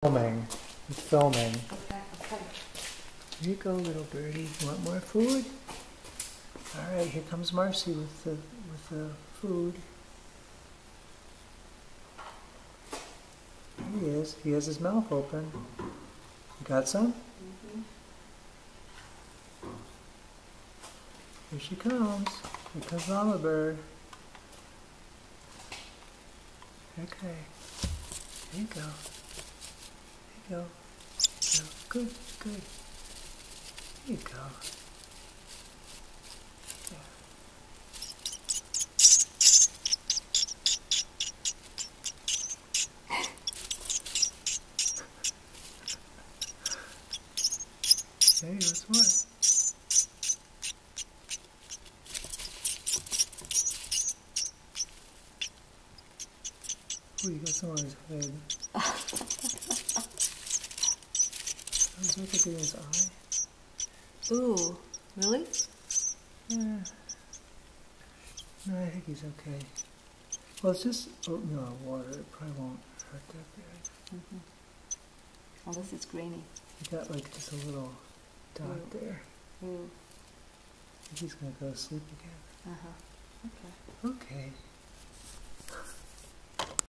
Filming. It's filming. Okay, okay. Here you go, little birdie. You want more food? All right, here comes Marcy with the food. Here he is. He has his mouth open. You got some? Here she comes. Here comes Mama Bird. Okay. There you go. There you go. Good, good. There you go. There you go, some more. Oh, you got some on his head. Is that could be in his eye? Ooh, really? Yeah. No, I think he's okay. Well, it's just oatmeal and water. It probably won't hurt that bad. Oh, this is grainy. You got like just a little dot there. Mm. I think he's gonna go to sleep again. Uh-huh. Okay. Okay.